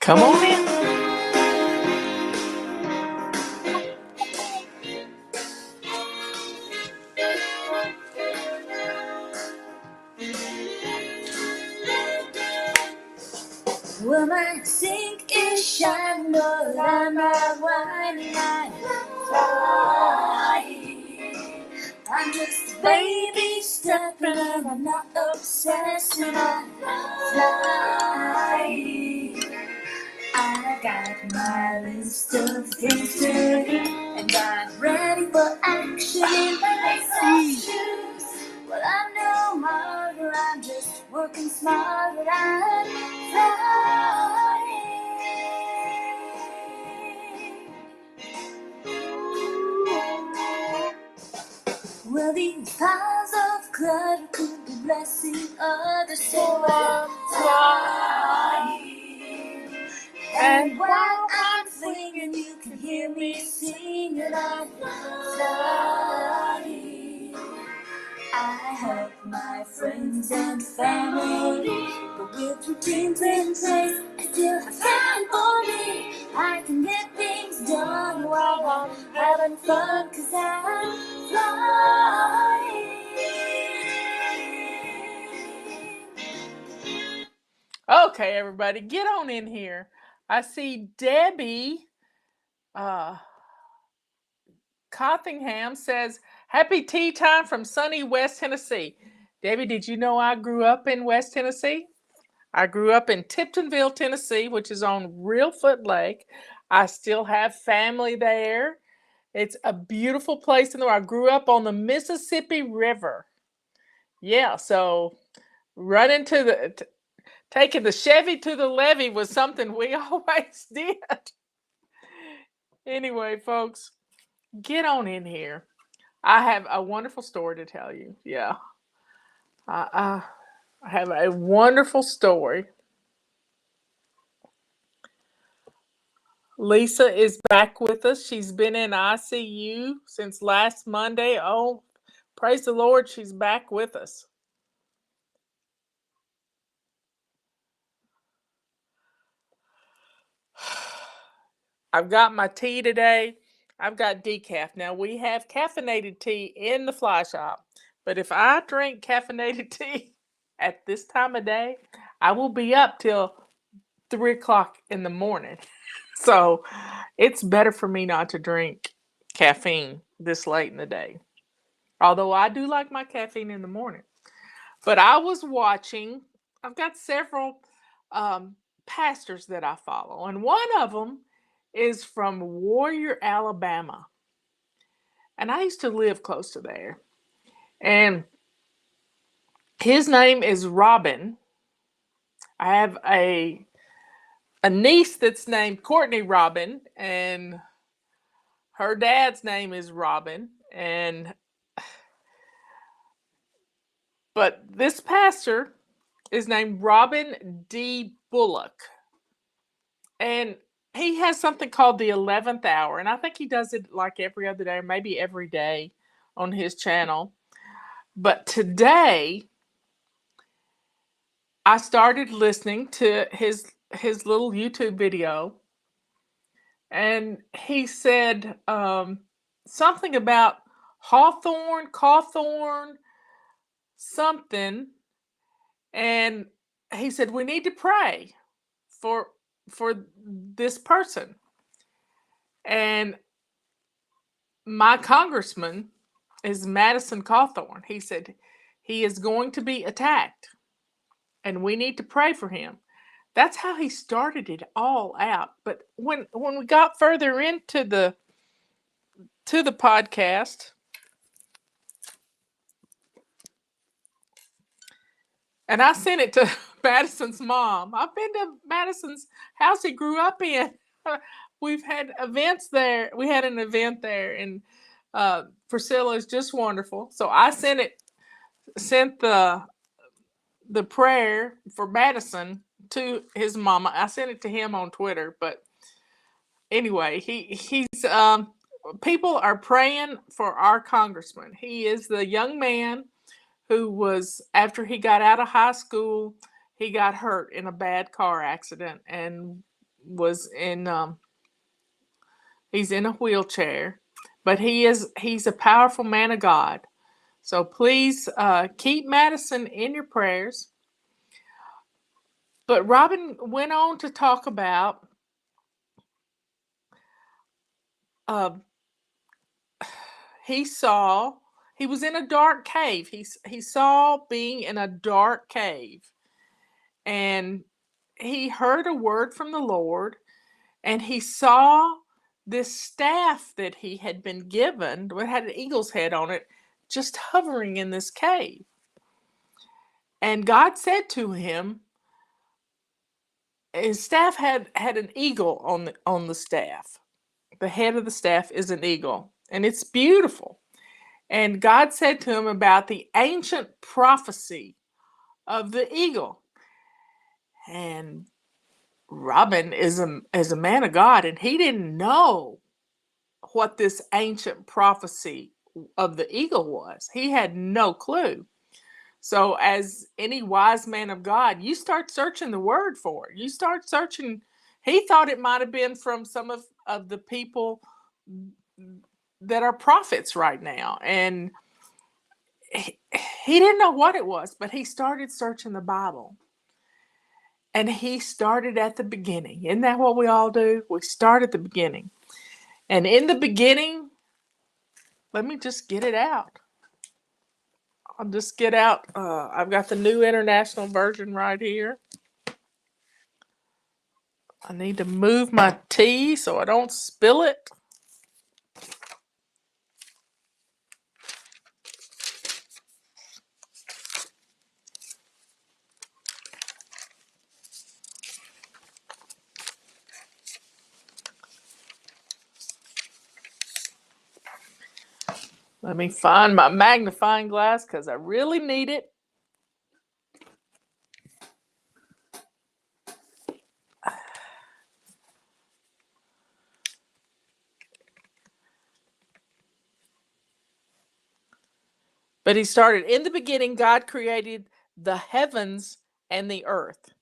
Come on in. Well, my sink is shining, but I'm not whining, I'm flying. I'm just a baby stepping, and I'm not obsessed, and I'm flying. I got my list of things to do, and I'm ready for action in my shoes. Well, I'm no martyr, I'm just working smarter, I'm flying. Well, these piles of clutter could be blessing others, so I'm flying. And while I'm singing, you can hear me singing, I'm flying. I help my friends and family, but with routines in place, I still have time for me. I can get things done while I'm having fun, 'cause I'm flying. Okay, everybody, get on in here. I see Debbie Cottingham says, happy tea time from sunny West Tennessee. Debbie, did you know I grew up in West Tennessee? I grew up in Tiptonville, Tennessee, which is on Reelfoot Lake. I still have family there. It's a beautiful place in the world. I grew up on the Mississippi River. Yeah, so running to the taking the Chevy to the levee was something we always did. Anyway, folks, get on in here. I have a wonderful story to tell you. Yeah. I have a wonderful story. Lisa is back with us. She's been in ICU since last Monday. Oh, praise the Lord, she's back with us. I've got my tea today. I've got decaf. Now, we have caffeinated tea in the fly shop, but if I drink caffeinated tea at this time of day, I will be up till 3 o'clock in the morning. So it's better for me not to drink caffeine this late in the day. Although I do like my caffeine in the morning. But I was watching, I've got several pastors that I follow, and one of them is from Warrior, Alabama. And I used to live close to there. And his name is Robin. I have a niece that's named Courtney Robin, and her dad's name is Robin. But this pastor is named Robin D. Bullock. And he has something called the 11th hour. And I think he does it like every other day, or maybe every day on his channel. But today, I started listening to his little YouTube video. And he said something about Cawthorn, something. And he said, we need to pray for this person. And my congressman is Madison Cawthorn. He said he is going to be attacked and we need to pray for him. That's how he started it all out. But when we got further into the podcast, and I sent it to Madison's mom. I've been to Madison's house he grew up in. We've had events there. We had an event there, and Priscilla is just wonderful. So I sent the prayer for Madison to his mama. I sent it to him on Twitter. But anyway, he's people are praying for our congressman. He is the young man who was, after he got out of high school, he got hurt in a bad car accident and was in he's in a wheelchair, but he's a powerful man of God. So please keep Madison in your prayers. But Robin went on to talk about uh, he saw he was in a dark cave. He saw being in a dark cave, and he heard a word from the Lord, and he saw this staff that he had been given, that had an eagle's head on it, just hovering in this cave. And God said to him, his staff had an eagle on the staff. The head of the staff is an eagle, and it's beautiful. And God said to him about the ancient prophecy of the eagle. And Robin is a man of God, and he didn't know what this ancient prophecy of the eagle was. He had no clue. So, as any wise man of God, you start searching the word for it. You start searching. He thought it might have been from some of the people that are prophets right now. And he didn't know what it was, but he started searching the Bible. And he started at the beginning. Isn't that what we all do? We start at the beginning. And in the beginning, let me just get it out. I'll just get out. I've got the New International Version right here. I need to move my tea so I don't spill it. Let me find my magnifying glass because I really need it. But he started, in the beginning, God created the heavens and the earth.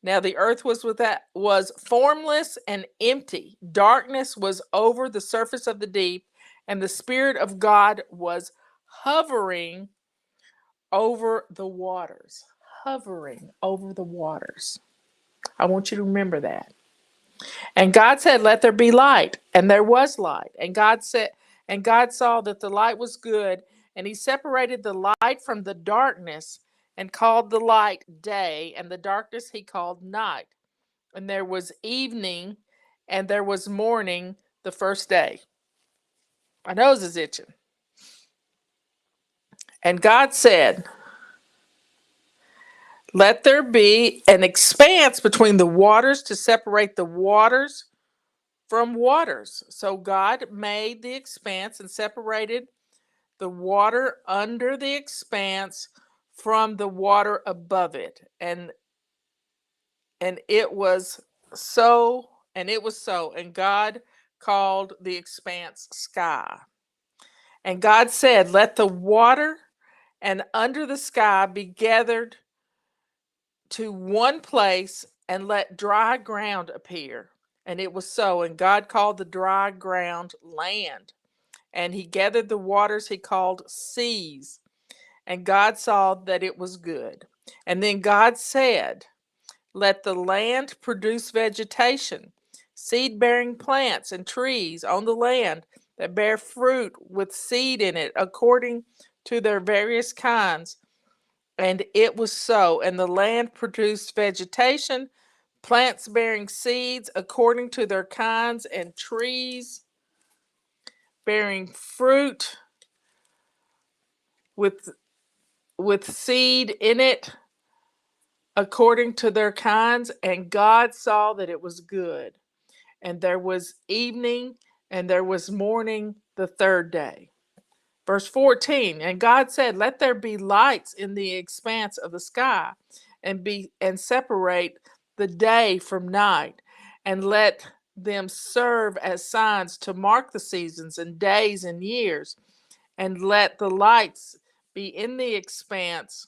Now the earth was formless and empty. Darkness was over the surface of the deep, and the Spirit of God was hovering over the waters. Hovering over the waters. I want you to remember that. And God said, "Let there be light," and there was light. And God saw that the light was good, and he separated the light from the darkness and called the light day, and the darkness he called night. And there was evening and there was morning the first day. My nose is itching. And God said, "Let there be an expanse between the waters to separate the waters from waters." So God made the expanse and separated the water under the expanse from the water above it. And it was so, and it was so. And God called the expanse sky. And God said, "Let the water and under the sky be gathered to one place, and let dry ground appear." And it was so. And God called the dry ground land. And he gathered the waters he called seas. And God saw that it was good. And then God said, "Let the land produce vegetation, seed bearing plants and trees on the land that bear fruit with seed in it according to their various kinds." And it was so. And the land produced vegetation, plants bearing seeds according to their kinds, and trees bearing fruit with seed in it according to their kinds. And God saw that it was good. And there was evening and there was morning the third day. Verse 14, and God said, "Let there be lights in the expanse of the sky, and separate the day from night, and let them serve as signs to mark the seasons and days and years, and let the lights be in the expanse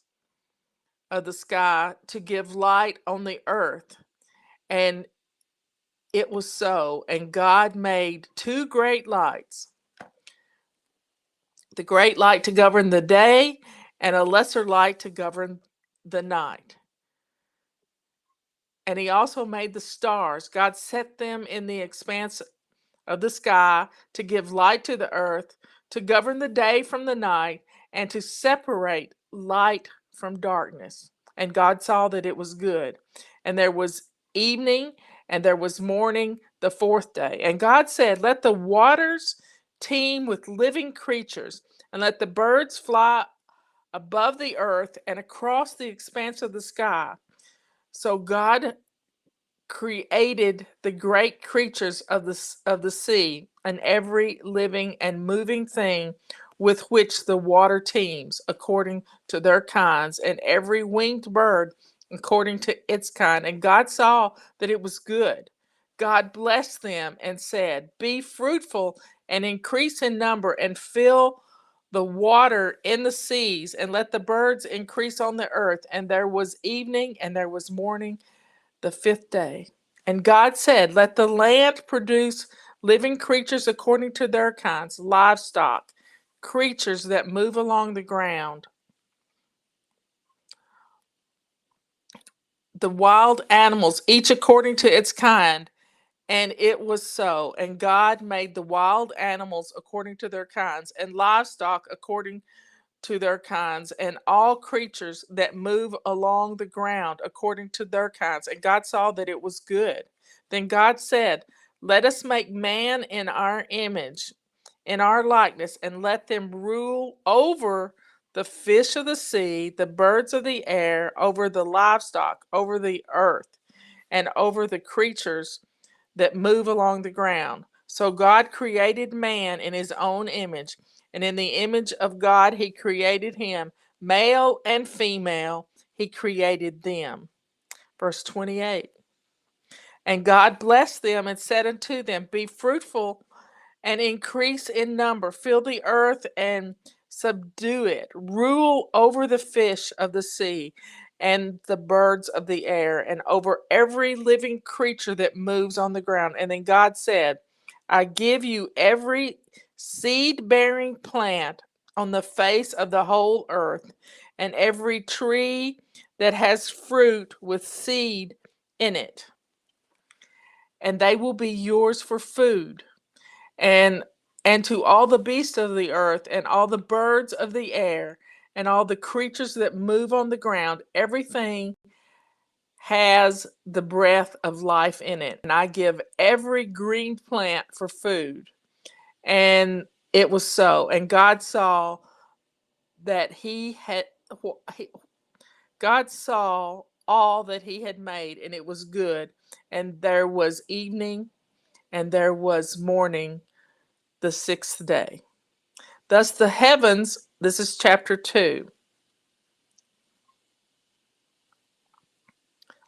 of the sky to give light on the earth." And it was so, and God made two great lights, the great light to govern the day and a lesser light to govern the night. And he also made the stars. God set them in the expanse of the sky to give light to the earth, to govern the day from the night, and to separate light from darkness. And God saw that it was good. And there was evening and there was morning the fourth day. And God said, let the waters teem with living creatures, and let the birds fly above the earth and across the expanse of the sky. So God created the great creatures of the sea and every living and moving thing with which the water teems according to their kinds, and every winged bird according to its kind. And God saw that it was good. God blessed them and said, be fruitful and increase in number and fill the water in the seas, and let the birds increase on the earth. And there was evening and there was morning the fifth day. And God said, let the land produce living creatures according to their kinds, livestock, creatures that move along the ground, the wild animals, each according to its kind. And it was so. And God made the wild animals according to their kinds, and livestock according to their kinds, and all creatures that move along the ground according to their kinds. And God saw that it was good. Then God said, let us make man in our image, in our likeness, and let them rule over the fish of the sea, the birds of the air, over the livestock, over the earth, and over the creatures that move along the ground. So God created man in his own image, and in the image of God he created him, male and female, he created them. Verse 28. And God blessed them and said unto them, be fruitful and increase in number, fill the earth and subdue it, rule over the fish of the sea and the birds of the air, and over every living creature that moves on the ground. And then God said, I give you every seed bearing plant on the face of the whole earth, and every tree that has fruit with seed in it, and they will be yours for food. And to all the beasts of the earth, and all the birds of the air, and all the creatures that move on the ground, everything has the breath of life in it. And I give every green plant for food. And it was so. And God saw that God saw all that he had made, and it was good. And there was evening and there was morning the sixth day. Thus the heavens, this is chapter 2.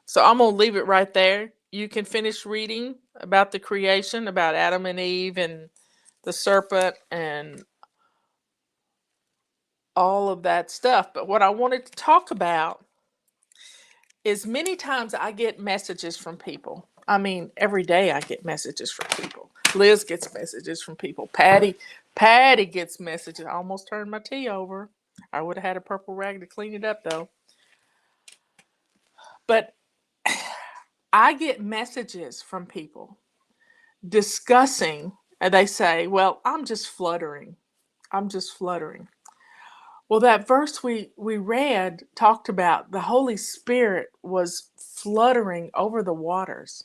So I'm going to leave it right there. You can finish reading about the creation, about Adam and Eve and the serpent and all of that stuff. But what I wanted to talk about is many times I get messages from people. I mean, every day I get messages from people. Liz gets messages from people. Patty gets messages. I almost turned my tea over. I would have had a purple rag to clean it up though. But I get messages from people discussing, and they say, well, I'm just fluttering. I'm just fluttering. Well, that verse we read talked about the Holy Spirit was fluttering over the waters.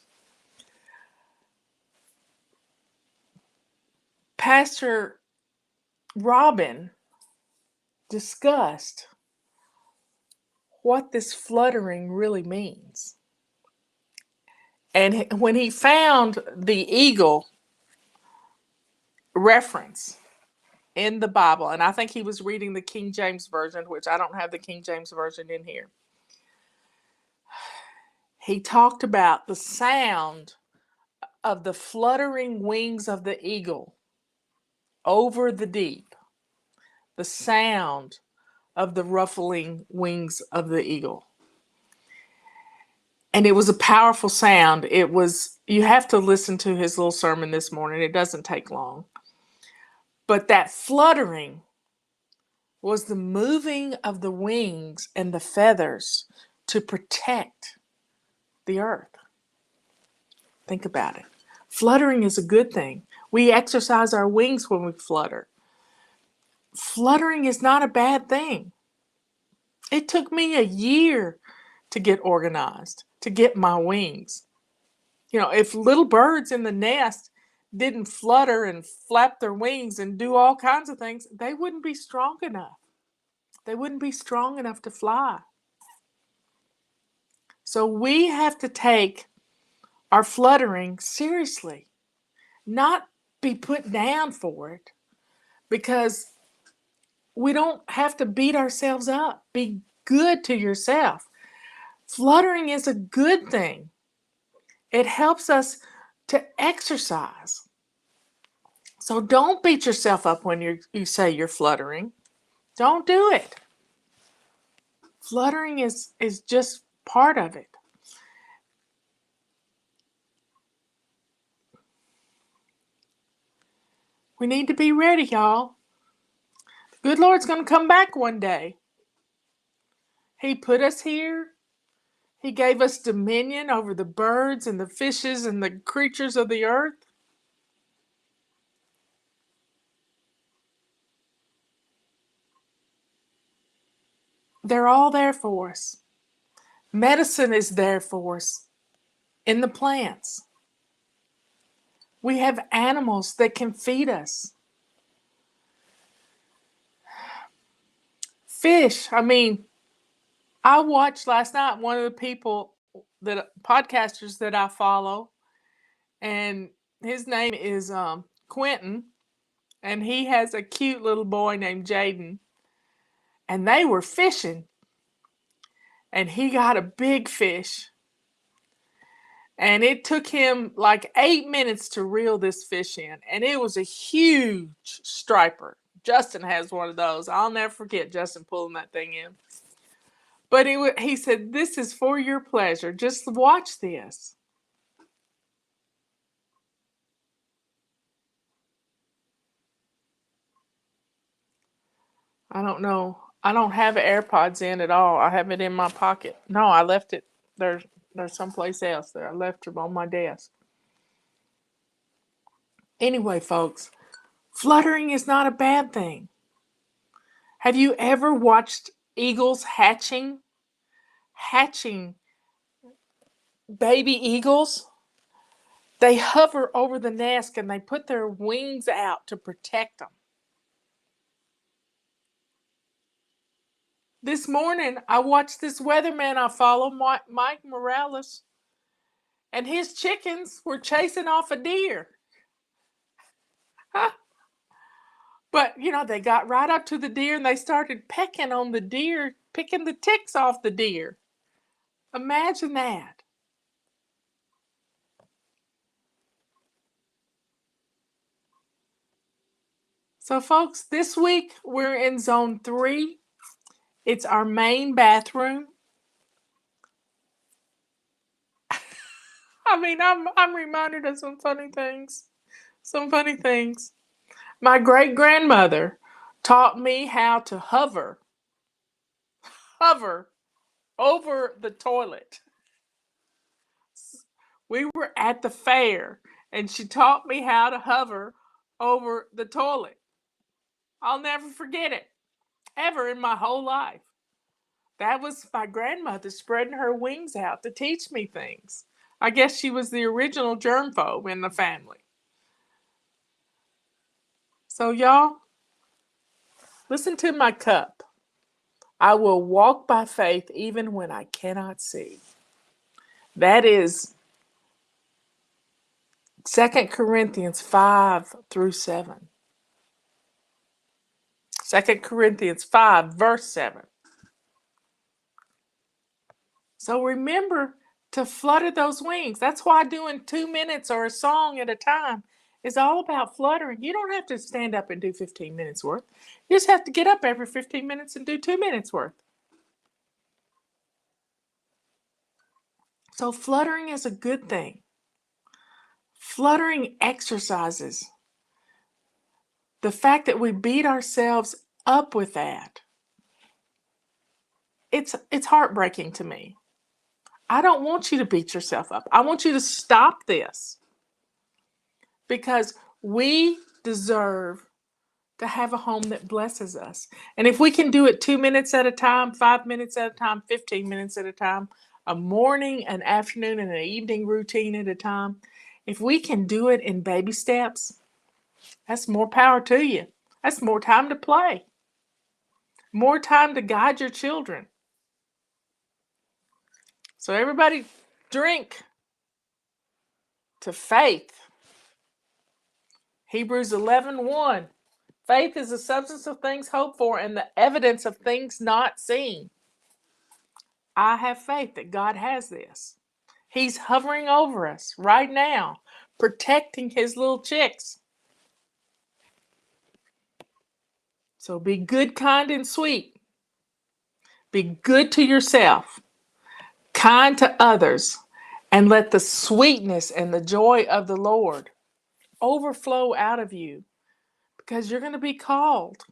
Pastor Robin discussed what this fluttering really means. And when he found the eagle reference in the Bible, and I think he was reading the King James Version, which I don't have the King James Version in here. He talked about the sound of the fluttering wings of the eagle over the deep, the sound of the ruffling wings of the eagle. And it was a powerful sound. You have to listen to his little sermon this morning. It doesn't take long. But that fluttering was the moving of the wings and the feathers to protect the earth. Think about it. Fluttering is a good thing. We exercise our wings when we flutter. Fluttering is not a bad thing. It took me a year to get organized, to get my wings. If little birds in the nest didn't flutter and flap their wings and do all kinds of things, they wouldn't be strong enough. They wouldn't be strong enough to fly. So we have to take our fluttering seriously, not be put down for it, because we don't have to beat ourselves up. Be good to yourself. Fluttering is a good thing. It helps us to exercise. So don't beat yourself up when you say you're fluttering. Don't do it. Fluttering is just part of it. We need to be ready, y'all. The good Lord's going to come back one day. He put us here. He gave us dominion over the birds and the fishes and the creatures of the earth. They're all there for us. Medicine is there for us in the plants. We have animals that can feed us. Fish. I watched last night one of the podcasters that I follow, and his name is Quentin, and he has a cute little boy named Jaden, and they were fishing, and he got a big fish, and it took him like 8 minutes to reel this fish in, and it was a huge striper. Justin has one of those. I'll never forget Justin pulling that thing in. But he said, "This is for your pleasure. Just watch this." I don't know. I don't have AirPods in at all. I have it in my pocket. No, I left it. There's someplace else there. I left it on my desk. Anyway, folks, fluttering is not a bad thing. Have you ever watched eagles hatching? Hatching baby eagles? They hover over the nest and they put their wings out to protect them. This morning, I watched this weatherman I follow, Mike Morales, and his chickens were chasing off a deer. But, they got right up to the deer and they started pecking on the deer, picking the ticks off the deer. Imagine that. So, folks, this week we're in zone 3. It's our main bathroom. I'm reminded of some funny things. My great-grandmother taught me how to hover over the toilet. We were at the fair and she taught me how to hover over the toilet. I'll never forget it, ever in my whole life. That was my grandmother spreading her wings out to teach me things. I guess she was the original germphobe in the family. So, y'all, listen to my cup. I will walk by faith even when I cannot see. That is 2 Corinthians 5-7. 2 Corinthians 5, verse 7. So remember to flutter those wings. That's why doing 2 minutes or a song at a time is all about fluttering. You don't have to stand up and do 15 minutes worth. You just have to get up every 15 minutes and do 2 minutes worth. So fluttering is a good thing. Fluttering exercises. The fact that we beat ourselves up with that, it's heartbreaking to me. I don't want you to beat yourself up. I want you to stop this because we deserve to have a home that blesses us. And if we can do it 2 minutes at a time, 5 minutes at a time, 15 minutes at a time, a morning, an afternoon, and an evening routine at a time, if we can do it in baby steps, that's more power to you. That's more time to play, more time to guide your children. So everybody drink to faith. Hebrews 11:1. Faith is the substance of things hoped for and the evidence of things not seen. I have faith that God has this. He's hovering over us right now, protecting his little chicks. So be good, kind, and sweet. Be good to yourself, kind to others, and let the sweetness and the joy of the Lord overflow out of you, because you're going to be called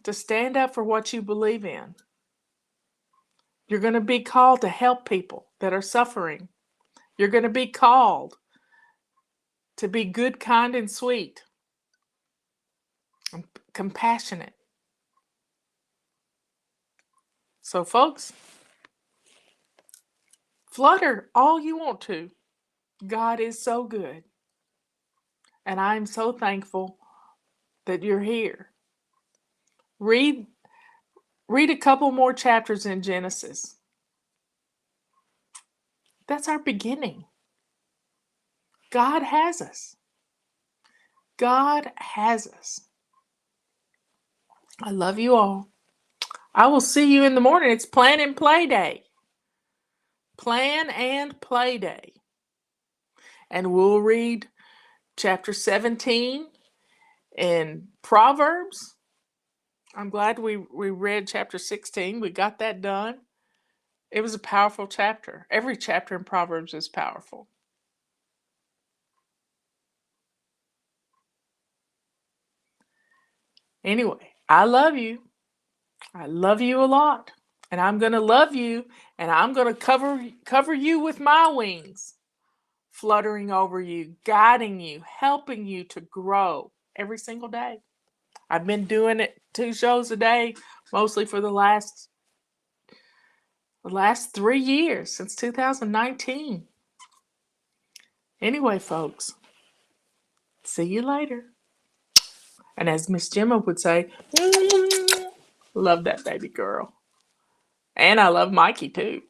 to stand up for what you believe in. You're going to be called to help people that are suffering. You're going to be called to be good, kind, and sweet, and compassionate. So, folks, flutter all you want to. God is so good. And I'm so thankful that you're here. Read a couple more chapters in Genesis. That's our beginning. God has us. God has us. I love you all. I will see you in the morning. It's Plan and Play Day. Plan and Play Day. And we'll read chapter 17 in Proverbs. I'm glad we read chapter 16. We got that done. It was a powerful chapter. Every chapter in Proverbs is powerful. Anyway, I love you. I love you a lot. And I'm going to love you, and I'm going to cover you with my wings, fluttering over you, guiding you, helping you to grow every single day. I've been doing it 2 shows a day, mostly for the last 3 years, since 2019. Anyway, folks, see you later. And as Miss Gemma would say, love that baby girl. And I love Mikey too.